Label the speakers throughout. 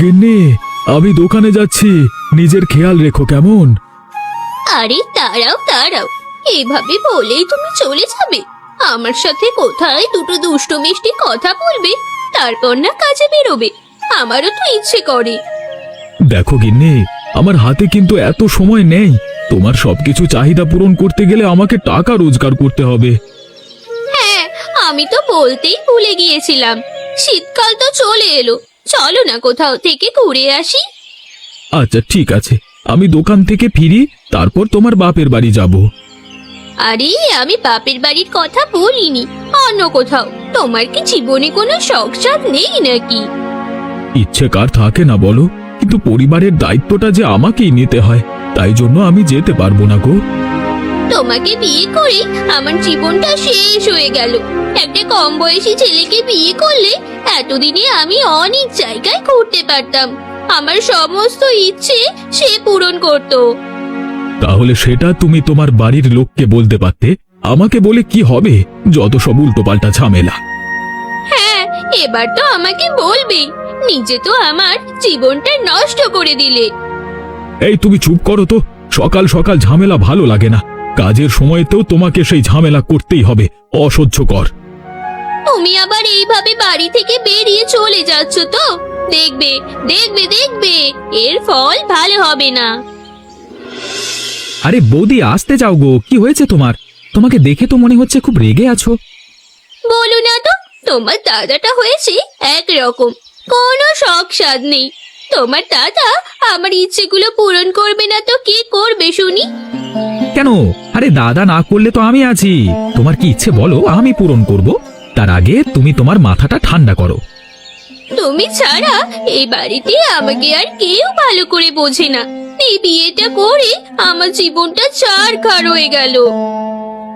Speaker 1: গিন্নি, আমি দোকানে যাচ্ছি, নিজের খেয়াল রেখো কেমন?
Speaker 2: আরে দাঁড়াও দাঁড়াও, এভাবে বলেই তুমি চলে যাবে? আমার সাথে কোথায় দুটো দুষ্টু মিষ্টি কথা বলবে, তারপর না কাজে বেরোবে? আমারও তো ইচ্ছে করে।
Speaker 1: দেখো গিন্নি, আমার হাতে কিন্তু এত সময় নেই। তোমার সবকিছু চাহিদা পূরণ করতে গেলে আমাকে টাকা রোজগার করতে হবে।
Speaker 2: হ্যাঁ, আমি তো বলতেই ভুলে গিয়েছিলাম, শীতকাল তো চলে এলো, চলো না কোথাও থেকে ঘুরে আসি।
Speaker 1: আচ্ছা ঠিক আছে, আমি দোকান থেকে ফিরি, তারপর তোমার বাপের বাড়ি যাব।
Speaker 2: আরে আমি বাপের বাড়ির কথা বলিনি, অন্য কোথাও। তোমার কি জীবনে কোনো শখ সাধ নেই নাকি?
Speaker 1: ইচ্ছে কার থাকে না বলো, কিন্তু পরিবারের দায়িত্বটা যে আমাকেই নিতে হয়, তাই জন্য আমি যেতে পারবো না গো।
Speaker 2: তোমাকে বিয়ে করে আমার জীবনটা শেষ হয়ে গেল। একটা কম বয়সী ছেলেকে বিয়ে করলে এতদিনে আমি অনেক জায়গায় ঘুরতে পারতাম, আমার সমস্ত ইচ্ছে সে পূরণ করত।
Speaker 1: তাহলে সেটা তুমি তোমার বাড়ির লোককে বলতে পারতে, আমাকে বলে কি হবে? যত সব উল্টোপাল্টা ঝামেলা।
Speaker 2: হ্যাঁ, এবার তো আমাকে বলবেই, নিজে তো আমার জীবনটা নষ্ট করে দিলে।
Speaker 1: এই তুমি চুপ করো তো, সকাল সকাল ঝামেলা ভালো লাগে না। কাজের সময়তেও তোমাকে সেই ঝামেলা করতেই হবে, অসহ্যকর।
Speaker 2: তুমি আবার এইভাবে বাড়ি থেকে বেরিয়ে চলে যাচ্ছ তো? দেখবে দেখবে দেখবে, এর ফল ভালো হবে না।
Speaker 3: আরে বৌদি, আসতে যাও গো, কি হয়েছে তোমার? তোমাকে দেখে তো মনে হচ্ছে খুব রেগে আছো।
Speaker 2: বলো না তো, তোমার দাদাটা হয়েছে একরকম, কোনো শখ সাধ নেই। তোমার দাদা আমার ইচ্ছেগুলো পূরণ করবে না তো কে করবে শুনি?
Speaker 3: কেন? আরে দাদা না করলে তো আমি আছি। তোমার কি ইচ্ছে বলো, আমি পূরণ করব। তার আগে তুমি তোমার মাথাটা ঠান্ডা করো।
Speaker 2: তুমি ছাড়া এই বাড়িতে আমাকে আর কেউ ভালো করে বোঝে না। এই বিয়েটা করে আমার জীবনটা ছারখার হয়ে গেল।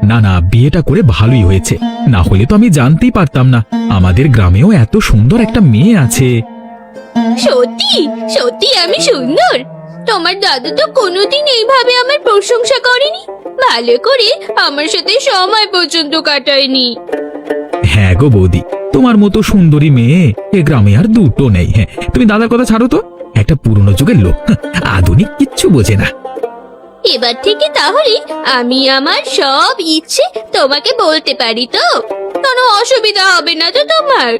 Speaker 3: না না, বিয়েটা করে ভালোই হয়েছে, না হলে তো আমি জানতেই পারতাম না আমাদের গ্রামেও এত সুন্দর একটা মেয়ে আছে।
Speaker 2: সত্যি সত্যি আমি সুন্দর? তোমার দাদু তো কোনোদিন এইভাবে আমার প্রশংসা করেনি, ভালো করে আমার সাথে সময় পর্যন্ত কাটায়নি।
Speaker 3: হ্যাঁ গো বৌদি, তোমার মতো সুন্দরী মেয়ে এ গ্রামে আর দুটো নেই। হ্যাঁ, তুমি দাদার কথা ছাড়ো তো, একটা পুরনো যুগের লোক, আধুনিক কিচ্ছু বোঝে না।
Speaker 2: এবার থেকে তাহলে আমি আমার সব ইচ্ছে তোমাকে বলতে পারি তো? কোনো অসুবিধা হবে না তো তোমার?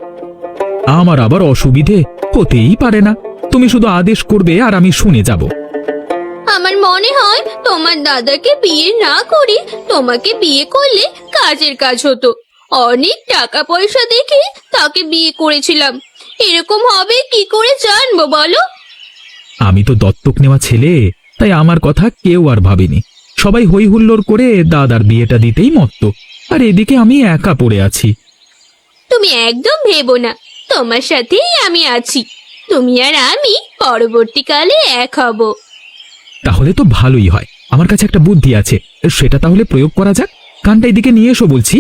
Speaker 3: আমার আবার অসুবিধে হতেই পারে না, তুমি শুধু আদেশ করবে আর আমি শুনে যাব।
Speaker 2: আমার মনে হয় তোমার দাদাকে বিয়ে না করে তোমাকে বিয়ে করলে কাজের কাজ হতো। অনেক টাকা পয়সা দেখে তাকে বিয়ে করেছিলাম, এরকম হবে কি করে জানবো বলো?
Speaker 3: আমি তো দত্তক নেওয়া ছেলে, তাই আমার কথা কেউ আর ভাবেনি। সবাই হই হুল্লোড় করে দাদার বিয়েটা দিতেই মত্ত, আর এদিকে আমি একা পড়ে আছি।
Speaker 2: তুমি একদম ভেবো না, তোমার সাথেই আমি আছি। তুমি আর আমি পরবর্তীকালে এক হব।
Speaker 3: তাহলে তো ভালোই হয়, আমার কাছে একটা বুদ্ধি আছে, সেটা তাহলে প্রয়োগ করা যাক। কানটা এদিকে নিয়ে এসো বলছি।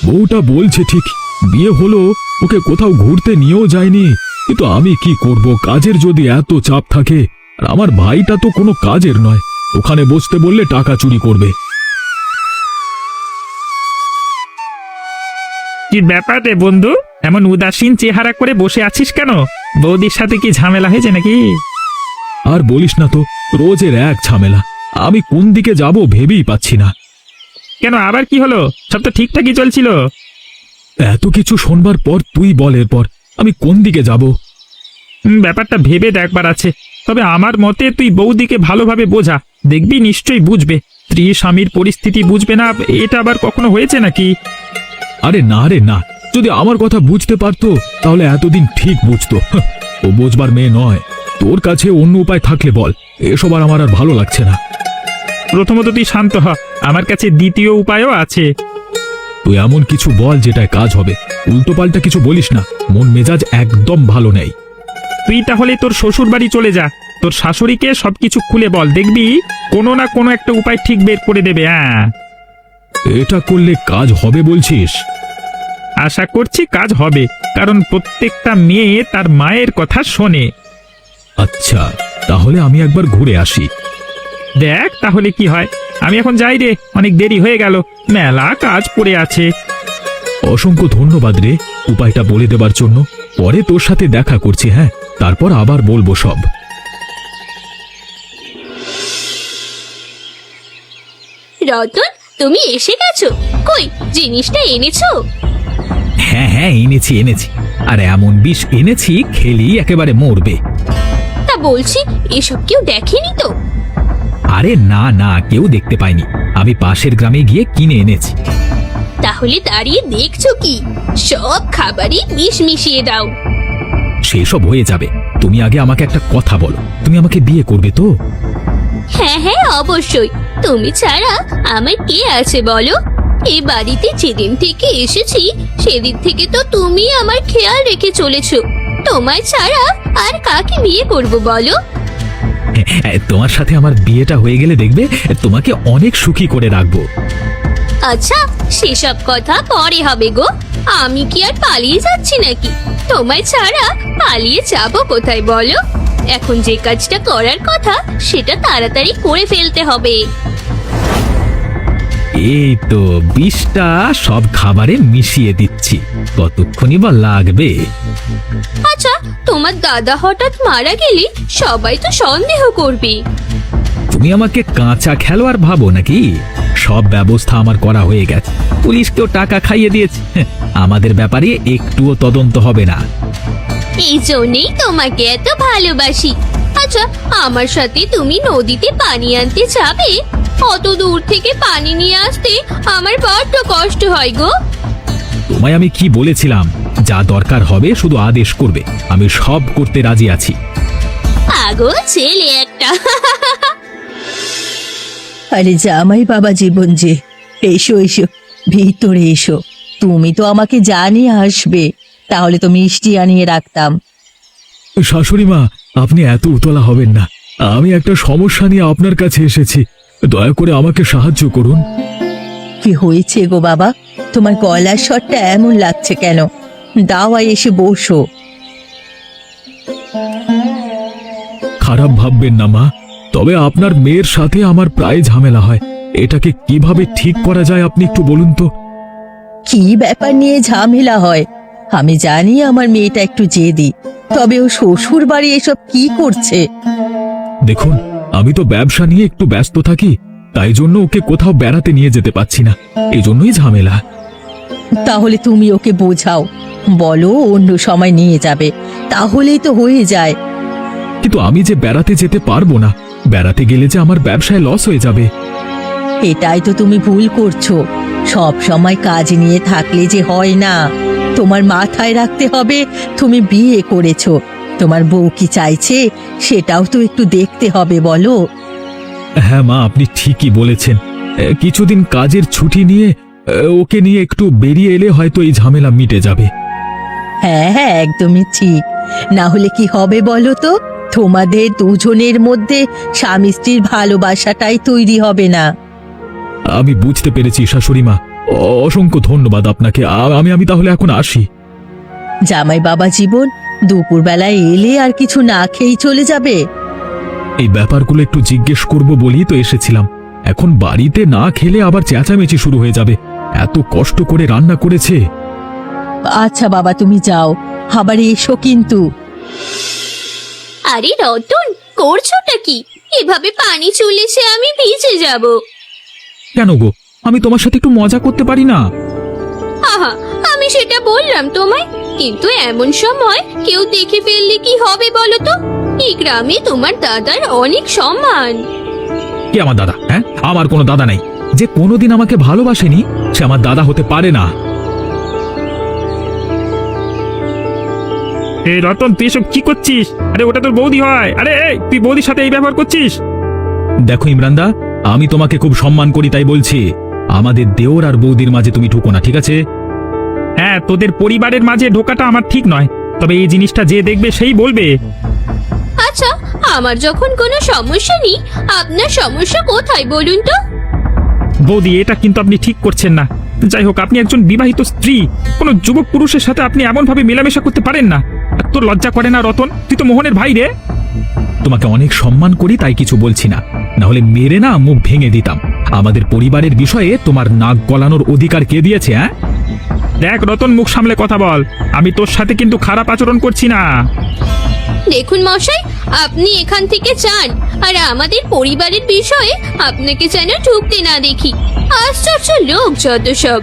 Speaker 1: বউটা বলছে ঠিক, বিয়ে হলো, ওকে কোথাও ঘুরতে নিয়েও যায়নি। কিন্তু আমি কি করব, কাজের যদি এত চাপ থাকে, আর আমার ভাইটা তো কোনো কাজের নয়, ওখানে বসতে বললে টাকা চুরি করবে।
Speaker 4: কি ব্যাপার রে বন্ধু, এমন উদাসীন চেহারা করে বসে আছিস কেন? বৌদির সাথে কি ঝামেলা হয়েছে নাকি?
Speaker 1: আর বলিস না তো, রোজের এক ঝামেলা, আমি কোন দিকে যাব ভেবেই পাচ্ছি না।
Speaker 4: কেন, আবার কি হলো? সব তো ঠিকঠাকই চলছিল।
Speaker 1: এত কিছু শোনবার পর তুই বল, এরপর আমি কোন দিকে যাব?
Speaker 4: ব্যাপারটা ভেবে দেখবার আছে, তবে আমার মতে তুই বৌদিকে ভালোভাবে বোঝা, দেখবি নিশ্চয়ই বুঝবে। স্ত্রী স্বামীর পরিস্থিতি বুঝবে না, এটা আবার কখনো হয়েছে নাকি?
Speaker 1: আরে না রে না, যদি আমার কথা বুঝতে পারতো তাহলে এতদিন ঠিক বুঝতো। ও বোঝবার মেয়ে নয়। তোর কাছে অন্য উপায় থাকলে বল, এসব আর আমার আর ভালো লাগছে না।
Speaker 4: প্রথমত তুই শান্ত হ, আমার কাছে দ্বিতীয় উপায়ও আছে।
Speaker 1: তুই এমন কিছু বল যেটায় কাজ হবে, উল্টোপাল্টা কিছু বলিস না, মন মেজাজ একদম ভালো নেই।
Speaker 4: তুই তাহলে তোর শ্বশুর বাড়ি চলে যা, তোর শাশুড়িকে সবকিছু খুলে বল, দেখবি কোনো না কোনো একটা উপায় ঠিক বের করে দেবে। হ্যাঁ,
Speaker 1: এটা করলে কাজ হবে বলছিস?
Speaker 4: আশা করছি কাজ হবে, কারণ প্রত্যেকটা মেয়ে তার মায়ের কথা শোনে।
Speaker 1: আচ্ছা, তাহলে আমি একবার ঘুরে আসি।
Speaker 4: দেখ তাহলে কি হয়। আমি এখন যাই রে, অনেক দেরি হয়ে গেল, মেলা কাজ পড়ে আছে।
Speaker 1: অসংখ্য ধন্যবাদ রে উপায়টা বলে দেবার জন্য। পরে তোর সাথে দেখা করছি, হ্যাঁ, তারপর আবার বলবো সব।
Speaker 2: রতন, তুমি এসে গেছো? কই, জিনিসটা এনেছো?
Speaker 3: হ্যাঁ হ্যাঁ, এনেছি এনেছি। আর এমন বিষ এনেছি খেলি একেবারে মরবে।
Speaker 2: তা বলছি, এসব কেউ দেখেনি তো?
Speaker 3: আরে না না, কেউ দেখতে পায়নি। আমি পাশের গ্রামে গিয়ে কিনে এনেছি।
Speaker 2: তাহলে দাঁড়িয়ে দেখছো কি? সব খাবারই বিষ মিশিয়ে দাও।
Speaker 3: সেসব হয়ে যাবে। তুমি আগে আমাকে একটা কথা বলো, তুমি আমাকে বিয়ে করবে তো?
Speaker 2: হ্যাঁ হ্যাঁ, অবশ্যই। তুমি ছাড়া আমার কে আছে বলো? এই বাড়িতে যেদিন থেকে এসেছি সেদিন থেকে তো তুমি আমার খেয়াল রেখে চলেছো। তোমায় ছাড়া আর কাকে বিয়ে করব বলো?
Speaker 3: তোমার সাথে আমার বিয়েটা হয়ে গেলে দেখবে তোমাকে অনেক সুখী করে রাখবো।
Speaker 2: আচ্ছা, সেসব কথা পরে হবে গো। আমি কি আর পালিয়ে যাচ্ছি নাকি? তোমায় ছাড়া পালিয়ে যাব কোথায় বলো? এখন যে কাজটা করার কথা সেটা তাড়াতাড়ি করে ফেলতে হবে।
Speaker 3: এই তো বিষটা সব খাবারে মিশিয়ে দিচ্ছি, কতক্ষণই বা লাগবে?
Speaker 2: আচ্ছা, তোমার দাদা হঠাৎ মারা গেলে সবাই তো সন্দেহ করবে।
Speaker 3: তুমি আমাকে কাঁচা খেলোয়াড় ভাবো নাকি? সব ব্যবস্থা আমার করা হয়ে গেছে, পুলিশকেও টাকা খাইয়ে দিয়েছে। আমাদের ব্যাপারে একটুও তদন্ত হবে না।
Speaker 2: এই জন্যই তোমাকে এত ভালোবাসি। আচ্ছা, আমার সাথে তুমি নদীতে পানি আনতে যাবে? অত দূর থেকে পানি নিয়ে আসতে আমার বড্ড কষ্ট হয় গো।
Speaker 3: তোমায় আমি কি বলেছিলাম? যা দরকার হবে শুধু আদেশ করবে, আমি সব করতে রাজি আছি।
Speaker 2: পাগল ছেলে একটা।
Speaker 5: আরে জামাই বাবা জীবন যে, এসো এসো, ভিতরে এসো। তুমি তো আমাকে জানিয়ে আসবে, তাহলে তো মিষ্টি আনিয়ে রাখতাম।
Speaker 1: শাশুড়ি মা, আপনি এত উতলা হবেন না। আমি একটা সমস্যা নিয়ে আপনার কাছে এসেছি, দয়া করে আমাকে সাহায্য করুন।
Speaker 5: কি হয়েছে গো বাবা? তোমার গলার স্বরটা এমন লাগছে কেন? দাওয়ায় এসে বসো।
Speaker 1: খারাপ ভাববেন না মা, তবে আপনার মেয়ের সাথে আমার প্রায় ঝামেলা হয়। এটাকে কিভাবে ঠিক করা যায় আপনি একটু বলুন তো।
Speaker 5: কি ব্যাপার নিয়ে ঝামেলা হয়? আমি জানি আমার মেয়েটা একটু জেদি, তবে ও শ্বশুর বাড়ি এসব কি করছে?
Speaker 1: দেখুন, আমি তো ব্যবসা নিয়ে একটু ব্যস্ত থাকি, তাই জন্য ওকে কোথাও বেড়াতে নিয়ে যেতে পারছি না, এই জন্যই ঝামেলা।
Speaker 5: তাহলে তুমি ওকে বোঝাও, বলো অন্য সময় নিয়ে যাবে, তাহলেই তো হয়ে যায়।
Speaker 1: কিন্তু আমি যে বেড়াতে যেতে পারবো না, বেড়াতে গেলে যে আমার ব্যবসায় লস হয়ে যাবে।
Speaker 5: এটাই তো তুমি ভুল করছো। সব সময় কাজ নিয়ে থাকলে যে হয় না। তোমার মাথায় রাখতে হবে তুমি বিয়ে করেছো, তোমার বউ কি চাইছে সেটাও তো একটু দেখতে হবে, বলো।
Speaker 1: হ্যাঁ মা, আপনি ঠিকই বলেছেন। কিছুদিন কাজের ছুটি নিয়ে ওকে নিয়ে একটু বেরিয়ে এলে হয়তো এই ঝামেলা মিটে যাবে।
Speaker 5: হ্যাঁ হ্যাঁ, একদমই ঠিক। না হলে কি হবে বলো তো? তোমাদের দুজনের মধ্যে স্বামী স্ত্রীর ভালোবাসাটাই তৈরি হবে না।
Speaker 1: আমি বুঝতে পেরেছি শাশুড়ি মা, অসংখ্য ধন্যবাদ আপনাকে। আমি তাহলে এখন আসি।
Speaker 5: জামাই বাবা জীবন, দুপুরবেলায় এলে আর কিছু না খেয়েই চলে যাবে?
Speaker 1: এই ব্যাপারগুলো একটু জিজ্ঞেস করব বলেই তো এসেছিলাম। এখন বাড়িতে না খেলে আবার চেঁচামেচি শুরু হয়ে যাবে। এত কষ্ট করে রান্না করেছে।
Speaker 5: আচ্ছা বাবা, তুমি যাও, আবার এসো কিন্তু।
Speaker 2: আরে রতন, করছোটা কি? এভাবে পানি চলেছে, আমি ভিজে যাব।
Speaker 3: কেন গো, আমি তোমার সাথে একটু মজা করতে পারি না?
Speaker 2: আহা, আমি সেটা বললাম তোমায়, কিন্তু এমন সময় কেউ দেখে ফেললে কি হবে বলো তো? এই গ্রামে তোমার দাদার অনেক সম্মান।
Speaker 3: কে আমার দাদা? হ্যাঁ, আমার কোনো দাদা নেই। যে কোনোদিন আমাকে ভালোবাসেনি সে আমার দাদা হতে পারে না।
Speaker 4: এই রতন, তুই এসব কি করছিস? আরে ওটা তোর বৌদি হয়। আরে এই, তুই বৌদির সাথে এই ব্যবহার করছিস?
Speaker 3: দেখো ইমরানদা, আমি তোমাকে খুব সম্মান করি তাই বলছি, আমাদের দেওর আর বৌদির মাঝে তুমি ঢুকো না, ঠিক আছে?
Speaker 4: হ্যাঁ, তোদের পরিবারের মাঝে ঢোকাটা আমার ঠিক নয়, তবে এই জিনিসটা যে দেখবে সেই বলবে।
Speaker 2: আচ্ছা, আমার যখন কোনো সমস্যা নেই, আপনার সমস্যা কোথায় বলুন তো?
Speaker 4: বৌদি, এটা কিন্তু আপনি ঠিক করছেন না। যাই হোক, আপনি একজন বিবাহিত স্ত্রী, কোনো যুবক পুরুষের সাথে আপনি এমন ভাবে মেলামেশা করতে পারেন না। আর তোর লজ্জা করে না রতন? তুই তো মোহনের ভাই রে।
Speaker 3: তোমাকে অনেক সম্মান করি তাই কিছু বলছি না, না হলে মেরে না মুখ ভেঙে দিতাম। আমাদের পরিবারের বিষয়ে তোমার নাক গলানোর অধিকার কে দিয়েছে? হ্যাঁ,
Speaker 4: দেখ রতন, মুখ সামলে কথা বল। আমি তোর সাথে কিন্তু খারাপ আচরণ করছি না।
Speaker 2: দেখুন মশাই, আপনি এখান থেকে যান, আর আমাদের পরিবারের বিষয়ে আপনাকে যেন ঢুকতে না দেখি। আশ্চর্য লোক যত সব।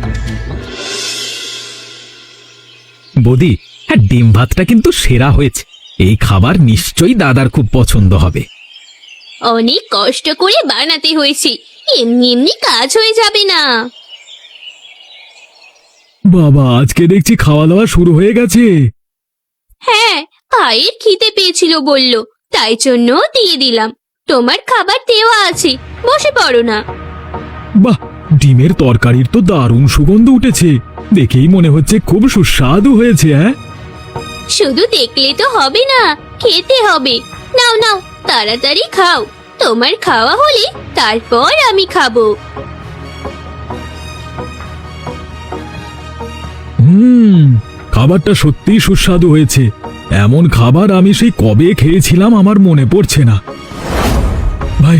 Speaker 3: বৌদি, হ্যাঁ, ডিম ভাতটা কিন্তু সেরা হয়েছে। এই খাবার নিশ্চয়ই দাদার খুব পছন্দ হবে।
Speaker 2: অনেক কষ্ট করে বানাতে হয়েছে, এমনি এমনি কাজ হয়ে যাবে না।
Speaker 1: বাবা, আজকে দেখছি খাওয়া দাওয়া শুরু হয়ে গেছে।
Speaker 2: হ্যাঁ, ভাইয়ের খিদে পেয়েছিল বলল, তাই জন্য দিয়ে দিলাম। তোমার খাবার দেওয়া আছে, বসে পড়ো না।
Speaker 1: বাহ, ডিমের তরকারির তো দারুণ সুগন্ধ উঠেছে। দেখেই মনে হচ্ছে খুব সুস্বাদু হয়েছে। হ্যাঁ,
Speaker 2: শুধু দেখলে তো হবে না, খেতে হবে। নাও নাও, তাড়াতাড়ি খাও। তোমার খাওয়া হলে তারপর আমি খাবো।
Speaker 1: খাবারটা সত্যিই সুস্বাদু হয়েছে। এমন খাবার আমি সেই কবে খেয়েছিলাম আমার মনে পড়ছে না। ভাই,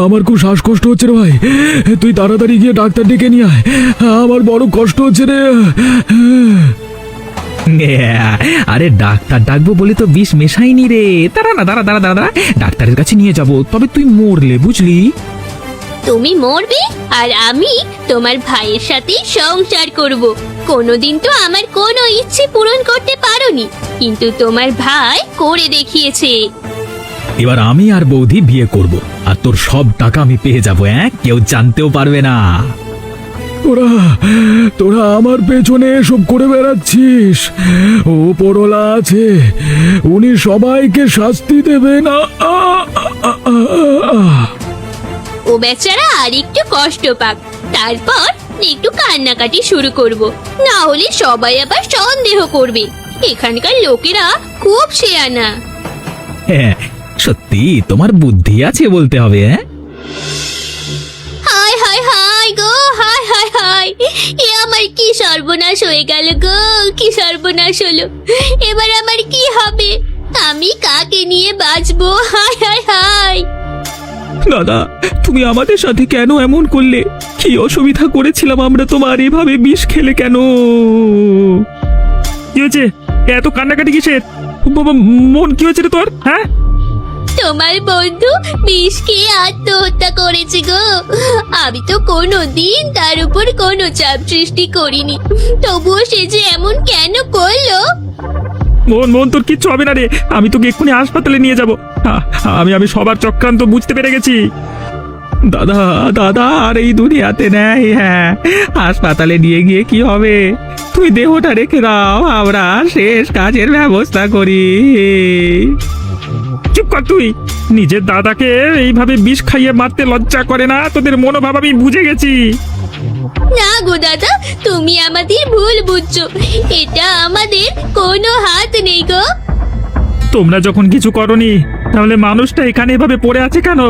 Speaker 1: আমার খুব শ্বাসকষ্ট হচ্ছে রে ভাই, তুই তাড়াতাড়ি গিয়ে ডাক্তার ডেকে নিয়ে আয়। আমার বড় কষ্ট হচ্ছে রে।
Speaker 3: আরে ডাক্তার ডাকবো বলে তো বিষ মেশাইনি রে। দাঁড়া না, দাঁড়া দাঁড়া দাঁড়া, ডাক্তারের কাছে নিয়ে যাব, তবে তুই মরলে, বুঝলি?
Speaker 2: তুমি মরবে আর আমি তোমার ভাইয়ের সাথে সংসার করব। কোনোদিন তো আমার কোনো ইচ্ছে পূরণ করতে পারোনি, কিন্তু তোমার ভাই করে দেখিয়েছে।
Speaker 3: এবার আমি আর বৌদি বিয়ে করব, আর তোর সব টাকা আমি পেয়ে যাবো। কেউ জানতেও পারবে না।
Speaker 1: তোরা তোরা আমার পেছনে এসব করে বেড়াচ্ছিস। ওপরওয়ালা আছে, উনি সবাইকে শাস্তি দেবেন।
Speaker 2: ও বেচারা আর একটু কষ্ট পাক, তারপর একটু কান্নাকাটি শুরু করব, না হলে সবাই আবার সন্দেহ করবে। এখানকার লোকেরা খুব শেয়ানা।
Speaker 3: হ্যাঁ, সত্যি তোমার বুদ্ধি আছে বলতে হবে।
Speaker 2: হায় হায় হায় গো, হায় হায় হায়, এ আমার কি সর্বনাশ হয়ে গেল গো, কি সর্বনাশ হলো। এবার আমার কি হবে? আমি কাকে নিয়ে বাঁচবো? হায় হায় হায়।
Speaker 3: দাদা, তুমি আমাদের সাথে কেন এমন করলে? কি অসুবিধা করেছিলাম আমরা তোমার? এভাবে বিষ খেলে কেন?
Speaker 4: কি হয়েছে? এত কান্নাকাটি কিসের? বাবা, মন কি হয়েছে রে তোর? হ্যাঁ,
Speaker 2: তোমার বন্ধু বিষ খেয়ে আত্মহত্যা করেছে গো। আমি তো কোনোদিন তার উপর কোনো চাপ সৃষ্টি করিনি, তবুও সে যে এমন কেন করলো?
Speaker 4: মন তোর কিচ্ছু হবে না রে। আমি তোকে এক্ষুনি হাসপাতালে নিয়ে যাব। আমি সবার চক্রান্ত বুঝতে পেরে গেছি।
Speaker 3: দাদা দাদা, আর এই দুনিয়াতে নেই। হ্যাঁ, হাসপাতালে নিয়ে গিয়ে কি হবে? তুই দেহটা রেখে দাও, আমরা শেষ কাজের ব্যবস্থা করি।
Speaker 4: চুপ কর তুই। নিজের দাদাকে এইভাবে বিষ খাইয়ে মারতে লজ্জা করে না? তোদের মনোভাব আমি বুঝে গেছি।
Speaker 2: না গো দাদা, তুমি আমাদের ভুল বুঝছো। এটা আমাদের কোনো হাত নেই গো।
Speaker 4: তোমরা যখন কিছু করনি, তাহলে মানুষটা এখানে এভাবে পড়ে আছে কেন?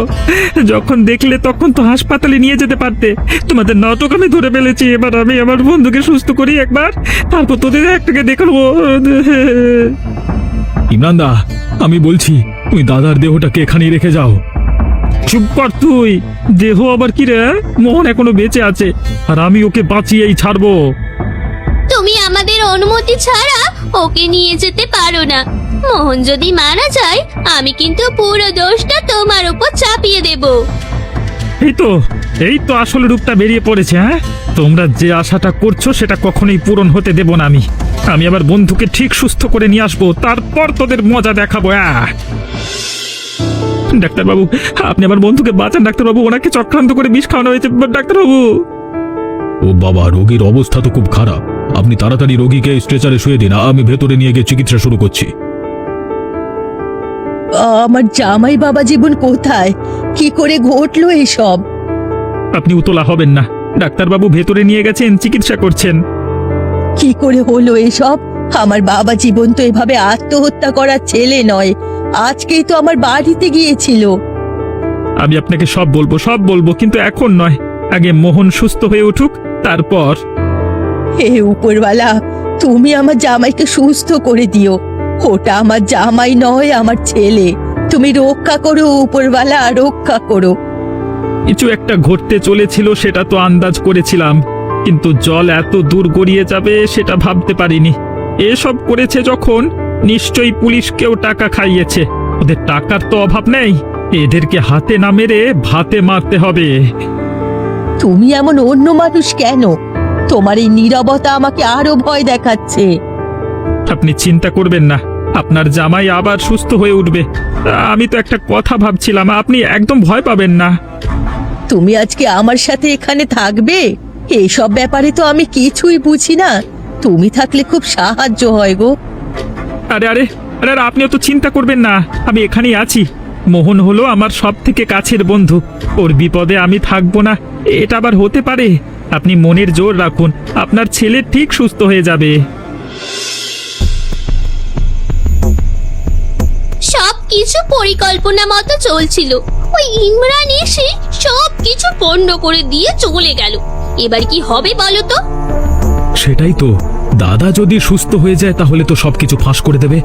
Speaker 4: যখন দেখলে তখন তো হাসপাতালে নিয়ে যেতে পারতে। তোমাদের নাটক আমি ধরে ফেলেছি। এবার আমি আমার বন্ধুকে সুস্থ করি একবার, তারপর তোদের একটাকে দেখবো।
Speaker 1: ইমরান দা, আমি বলছি তুমি দাদার দেহটাকে এখানেই রেখে যাও।
Speaker 4: চুপ কর তুই। দেহ আবার কি রে? মোহন এখনো বেঁচে আছে, আর আমি ওকে বাঁচিয়েই ছাড়বো।
Speaker 2: তুমি আমাদের অনুমতি ছাড়া ওকে নিয়ে যেতে পারো না। মোহন যদি মারা যায়, আমি কিন্তু পুরো দোষটা তোমার উপর চাপিয়ে দেব।
Speaker 4: এই তো আসল রূপটা বেরিয়ে পড়েছে। হ্যাঁ, তোমরা যে আশাটা করছো সেটা কখনোই পূরণ হতে দেব না। আমি আমার বন্ধুকে ঠিক সুস্থ করে নিয়ে আসবো, তারপর তোদের মজা দেখাবো। ডাক্তারবাবু, আপনি আমার বন্ধুকে বাঁচান। ডাক্তারবাবু, ওনাকে চক্রান্ত করে বিষ খাওয়ানো হয়েছে। ডাক্তারবাবু।
Speaker 1: ও বাবা, রোগীর অবস্থা তো খুব খারাপ। আপনি তাড়াতাড়ি রোগীকে স্ট্রেচারে শুয়ে দিন, আমি ভেতরে নিয়ে গিয়ে চিকিৎসা শুরু করছি।
Speaker 5: আমার জামাই বাবা জীবন কোথায়? কি করে ঘটলো এসব?
Speaker 4: আপনি উতলা হবেন না। ডাক্তারবাবু ভেতরে নিয়ে গেছেন, চিকিৎসা করছেন।
Speaker 5: কি করে হলো এসব? আমার বাবা জীবন তো এভাবে আত্মহত্যা করার ছেলে নয়। আজকেই তো আমার বাড়িতে গিয়েছিল।
Speaker 4: আমি আপনাকে সব বলবো, কিন্তু এখন নয়। আগে মোহন সুস্থ হয়ে উঠুক, তারপর।
Speaker 5: হে উপরওয়ালা, তুমি আমার জামাইকে সুস্থ করে দিও। ওটা আমার জামাই নয়, আমার ছেলে। তুমি রক্ষা করো উপরওয়ালা, রক্ষা করো।
Speaker 4: কিছু একটা ঘটতে চলেছিল, সেটা তো আন্দাজ করেছিলাম। কিন্তু জল এত দূর গড়িয়ে যাবে সেটা ভাবতে পারিনি। এসব করেছে যখন, নিশ্চয়ই পুলিশকেও টাকা খাইয়েছে। ওদের টাকার তো অভাব নেই, এদেরকে হাতে না মেরে ভাতে মারতে হবে।
Speaker 5: তুমি এমন অন্য মানুষ কেন? তোমার এই নীরবতা আমাকে আরো ভয় দেখাচ্ছে।
Speaker 4: আপনি চিন্তা করবেন না, আপনার জামাই আবার সুস্থ হয়ে উঠবে। আমি তো একটা কথা ভাবছিলাম, আপনি একদম ভয় পাবেন না।
Speaker 5: তুমি আজকে আমার সাথে এখানে থাকবে? এইসব ব্যাপারে তো আমি কিছুই বুঝি না। তুমি থাকলে খুব সাহায্য হয় গো।
Speaker 4: আরে আরে আরে আরে, আপনিও তো চিন্তা করবেন না, আমি এখানেই আছি। মোহন হলো আমার সব থেকে কাছের বন্ধু, ওর বিপদে আমি থাকবো না এটা আবার হতে পারে? আপনি মনের জোর রাখুন, আপনার ছেলে ঠিক সুস্থ হয়ে যাবে।
Speaker 2: সব কিছু পরিকল্পনা মতো চলছিল, ওই ইমরান এসে সব কিছু পণ্ড করে দিয়ে চলে গেল। এবার কি হবে বলো তো?
Speaker 1: সেটাই তো, দাদা যদি সুস্থ হয়ে যায় তাহলে তো সবকিছু ফাঁস করে দেবে।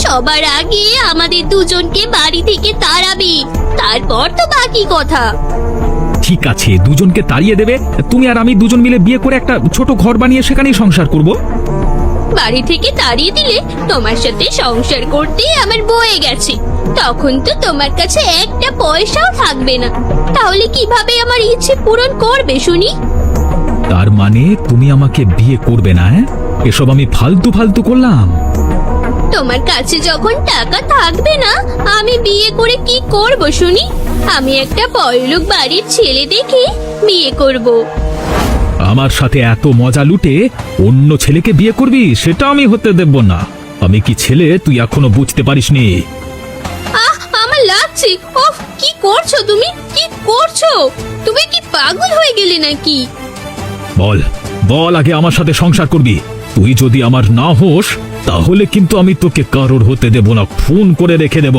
Speaker 2: সবার আগে আমাদের দুজনকে বাড়ি থেকে তাড়াবে, তারপর তো বাকি কথা।
Speaker 1: ঠিক আছে, দুজনকে তাড়িয়ে দেবে, তুমি আর আমি দুজন মিলে বিয়ে করে একটা ছোট ঘর বানিয়ে সেখানেই সংসার করব।
Speaker 2: বাড়ি থেকে তাড়িয়ে দিলে তোমার সাথে সংসার করতে আমার বয়ে গেছে, তখন তো তোমার কাছে একটা পয়সাও থাকবে না। তাহলে কিভাবে আমার ইচ্ছে পূরণ করবে শুনি?
Speaker 1: তার মানে তুমি আমাকে বিয়ে করবে না? এসব আমি ফালতু ফালতু করলাম?
Speaker 2: তোমার কাছে যখন টাকা থাকবে না, আমি বিয়ে করে কি করব শুনি? আমি একটা বড়লোক বাড়ির ছেলে দেখে বিয়ে করব।
Speaker 1: আমার সাথে এত মজা লুটে অন্য ছেলেকে বিয়ে করবি, সেটা আমি হতে দেব না। আমি কি ছেলে তুই এখনো বুঝতে পারিসনি?
Speaker 2: আহ, আমার লাগছে। ওহ, কি করছো তুমি? কি করছো? তুমি কি পাগল হয়ে গেলে নাকি?
Speaker 1: বল বল, আগে আমার সাথে সংসার করবি? তুই যদি আমার না হোস তাহলে কিন্তু আমি তোকে কারোর হতে দেব না, খুন করে রেখে দেব।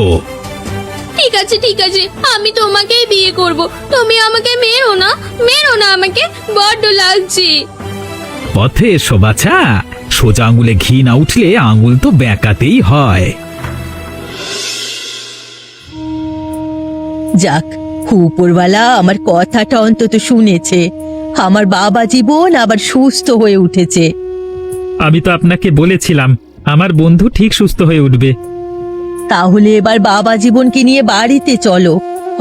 Speaker 2: ঠিক আছে ঠিক আছে, আমি তোমাকেই বিয়ে করব। তুমি আমাকে মেরো না, মেরো না আমাকে, বড্ড লাগছে।
Speaker 1: পথে এসো বাছা, সোজা আঙুলে ঘি না উঠলে আঙুল তো বেঁকাতেই হয়।
Speaker 5: যাক, উপরওয়ালা আমার কথাটা অন্তত শুনেছে। আমার বাবা জীবন আবার সুস্থ হয়ে উঠেছে।
Speaker 4: আমি তো আপনাকে বলেছিলাম আমার বন্ধু ঠিক সুস্থ হয়ে উঠবে।
Speaker 5: তাহলে এবার বাবা জীবনকে নিয়ে বাড়িতে চলো।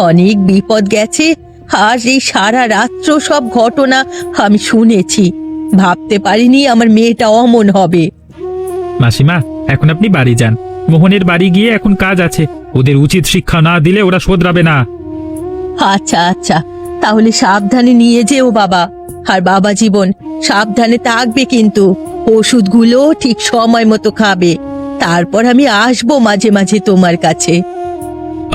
Speaker 5: অনেক বিপদ গেছে, আর এই সারা রাত্র সব ঘটনা আমি শুনেছি। ভাবতে পারিনি আমার মেয়েটা অমন হবে।
Speaker 4: মাসিমা, এখন আপনি বাড়ি যান। মোহনের বাড়ি গিয়ে এখন কাজ আছে, ওদের উচিত শিক্ষা না দিলে ওরা শোধরাবে না।
Speaker 5: আচ্ছা আচ্ছা, তাহলে সাবধানে নিয়ে যেও বাবা। আর বাবা জীবন সাবধানে থাকবে কিন্তু, ওষুধগুলো ঠিক সময় মতো খাবে। তারপর আমি আসবো মাঝে মাঝে তোমার কাছে।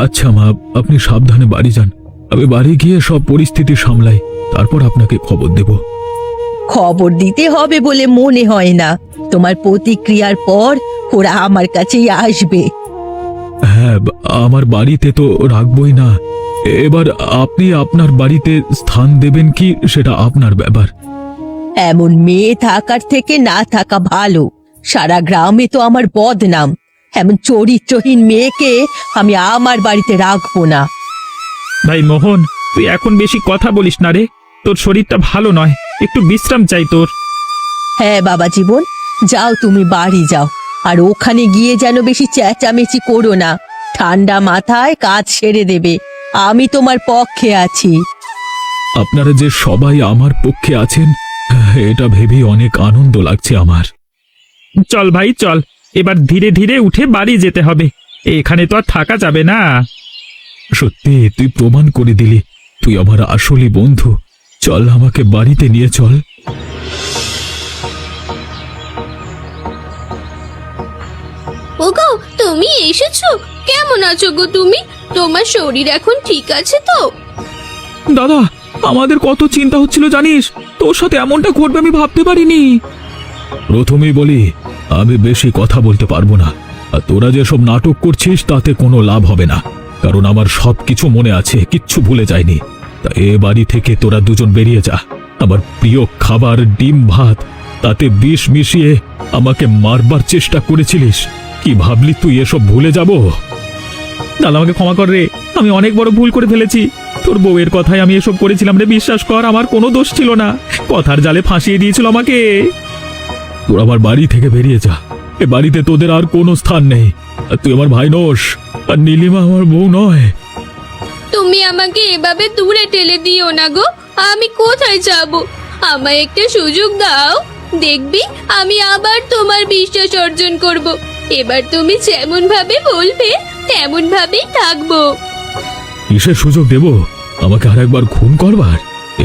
Speaker 1: আচ্ছা মা, আপনি সাবধানে বাড়ি যান। আমি বাড়ি গিয়ে সব পরিস্থিতি সামলাই, তারপর আপনাকে খবর দেব।
Speaker 5: খবর দিতে হবে বলে মনে হয় না। তোমার প্রতিক্রিয়ার পর ওরা আমার কাছেই আসবে।
Speaker 1: হ্যাঁ, আমার বাড়িতে তো রাখবই না। এবার আপনি আপনার বাড়িতে স্থান দেবেন কি সেটা আপনার ব্যাপার।
Speaker 5: এমন মেয়ে থাকার থেকে না থাকা ভালো। সারা গ্রামে তো আমার বদনাম। এমন চরিত্রহীন মেয়েকে আমি আমার বাড়িতে রাখবো না।
Speaker 4: ভাই মোহন, তুই এখন বেশি কথা বলিস না রে, তোর শরীরটা ভালো নয়, একটু বিশ্রাম চাই তোর।
Speaker 5: হ্যাঁ বাবা জীবন, যাও তুমি বাড়ি যাও। আর ওখানে গিয়ে যেন বেশি চেঁচামেচি করো না। ঠান্ডা মাথায় কাজ সেরে দেবে। আমি তোমার পক্ষে আছি।
Speaker 1: আপনারা যে সবাই আমার পক্ষে আছেন, এটা ভেবে অনেক আনন্দ লাগছে আমার।
Speaker 4: চল ভাই চল, এবার ধীরে ধীরে উঠে বাড়ি যেতে হবে, এখানে তো আর থাকা যাবে না।
Speaker 1: সত্যি তুই প্রমাণ করে দিলি তুই আমার আসলি বন্ধু। চল, আমাকে বাড়িতে নিয়ে চল।
Speaker 2: ওগো, তুমি এসেছো? কেমন আছো গো তুমি? তোমার শরীর এখন ঠিক আছে তো?
Speaker 1: দাদা, আমাদের কত চিন্তা হচ্ছিল জানিস, তোর সাথে এমনটা ঘটবে আমি ভাবতে পারিনি। প্রথমেই বলি, আমি বেশি কথা বলতে পারবো না। আর তোরা যেসব নাটক করছিস তাতে কোনো লাভ হবে না, কারণ আমার সবকিছু মনে আছে, কিচ্ছু ভুলে যায়নি। তা এ বাড়ি থেকে তোরা দুজন বেরিয়ে যা। আমার প্রিয় খাবার ডিম ভাত, তাতে বিষ মিশিয়ে আমাকে মারবার চেষ্টা করেছিলিস। কি ভাবলি তুই এসব ভুলে যাব?
Speaker 4: দাদা, আমাকে ক্ষমা কর রে, আমি অনেক বড় ভুল করে ফেলেছি।
Speaker 3: তোর বউয়ের কথায় আমি এসব করেছিলাম রে, বিশ্বাস কর আমার কোনো দোষ ছিল না। কথার জালে ফাঁসিয়ে দিয়েছিল আমাকে।
Speaker 1: তোর আমার বাড়ি থেকে বেরিয়ে যা, এ বাড়িতে তোদের আর কোনো স্থান নেই। আর তুই আমার ভাই নোস, আর নীলিমা আমার বউ নয়।
Speaker 2: তুমি আমাকে এভাবে দূরে ঠেলে দিও না গো। আমি কোথায় যাব? আমায় একটা সুযোগ দাও, দেখবি আমি আবার তোমার বিশ্বাস অর্জন করব। এবার তুমি যেমন ভাবে বলবে তেমন ভাবেই থাকবো।
Speaker 1: কিসের সুযোগ দেব? আমাকে আর একবার খুন করবার?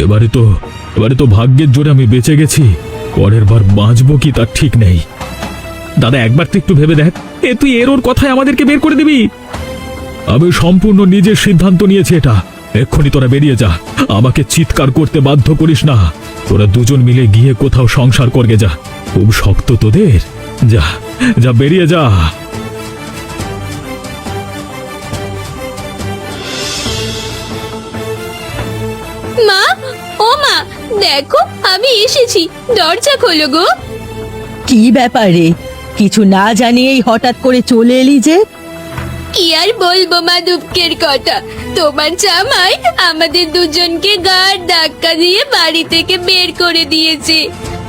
Speaker 1: এবারে তো ভাগ্যের জোরে আমি বেঁচে গেছি, পরের বার বাঁচবো কি তার ঠিক নেই।
Speaker 3: দাদা একবার তো একটু ভেবে দেখ, তুই এর ওর কথায় আমাদেরকে বের করে দিবি?
Speaker 1: আমি সম্পূর্ণ নিজের সিদ্ধান্ত নিয়েছি এটা। এক্ষুনি তোরা বেরিয়ে যা, আমাকে চিৎকার করতে বাধ্য করিস না। তোরা দুজন মিলে গিয়ে কোথাও সংসার করবে যা। খুব শক্ত তোদের, যা যা বেরিয়ে যা।
Speaker 2: মা, ও মা, দেখো আমি এসেছি, দরজা খোলো গো।
Speaker 5: কি ব্যাপারে? কিছু না জানিয়েই হঠাৎ করে চলে এলি যে?
Speaker 2: কি আর বলবো মা, দুঃখের কথা। তোমার জামাই আমাদের দুজনকে গাড় ধাক্কা দিয়ে বাড়ি থেকে বের করে দিয়েছে,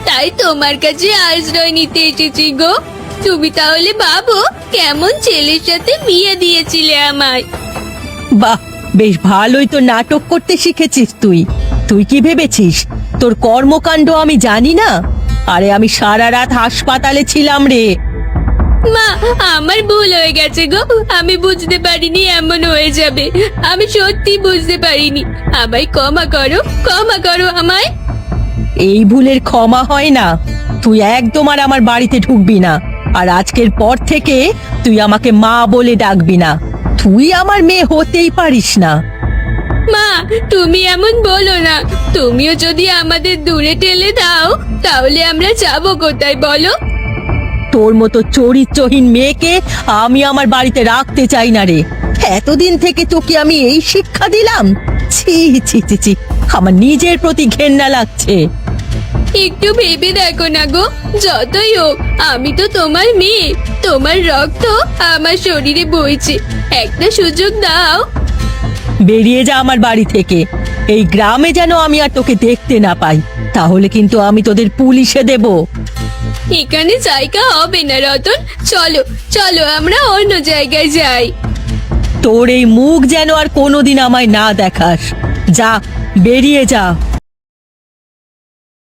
Speaker 2: তাই তোমার কাছে আশ্রয় নিতে এসেছি গো। তুমি তাহলে ভাবো কেমন ছেলের সাথে বিয়ে দিয়েছিলে আমায়।
Speaker 5: বাহ, বেশ ভালোই তো নাটক করতে শিখেছিস তুই। তুই কি ভেবেছিস তোর কর্মকাণ্ড আমি জানি না? আরে আমি সারা রাত হাসপাতালে ছিলাম রে।
Speaker 2: মা, আমার ভুল হয়ে গেছে গো, আমি বুঝতে পারিনি এমন হয়ে যাবে। আমি সত্যি বুঝতে পারিনি, আমায় ক্ষমা করো আমায়।
Speaker 5: এই ভুলের ক্ষমা হয় না। তুই একদম আর আমার বাড়িতে ঢুকবি না, আর আজকের পর থেকে তুই আমাকে মা বলে ডাকবি না। তুই আমার মেয়ে হতেই পারিস না।
Speaker 2: মা, তুমি এমন বলো না। তুমিও যদি আমাদের দূরে ঠেলে দাও তাহলে আমরা যাবো কোথায় বলো?
Speaker 5: তোর মতো চরিত্রহীন মেয়েকে আমি আমার বাড়িতে রাখতে চাই না রে। এতদিন থেকে তোকে আমি এই শিক্ষা দিলাম? ছি ছি ছি ছি, আমার নিজের প্রতি ঘেন্না লাগছে।
Speaker 2: একটু ভেবে দেখো না গো, যতই হোক আমি তো তোমার মেয়ে, তোমার রক্ত আমার শরীরে বইছে। একটা সুযোগ দাও।
Speaker 5: বেরিয়ে যা আমার বাড়ি থেকে। এই গ্রামে যেন আমি আর তোকে দেখতে না পাই, তাহলে কিন্তু আমি তোদের পুলিশে দেব।
Speaker 2: এখানে জায়গা হবে না রতন, চলো চলো আমরা অন্য জায়গায় যাই।
Speaker 5: তোর এই মুখ যেন আর কোনোদিন আমায় না দেখাস। যা, বেরিয়ে যা।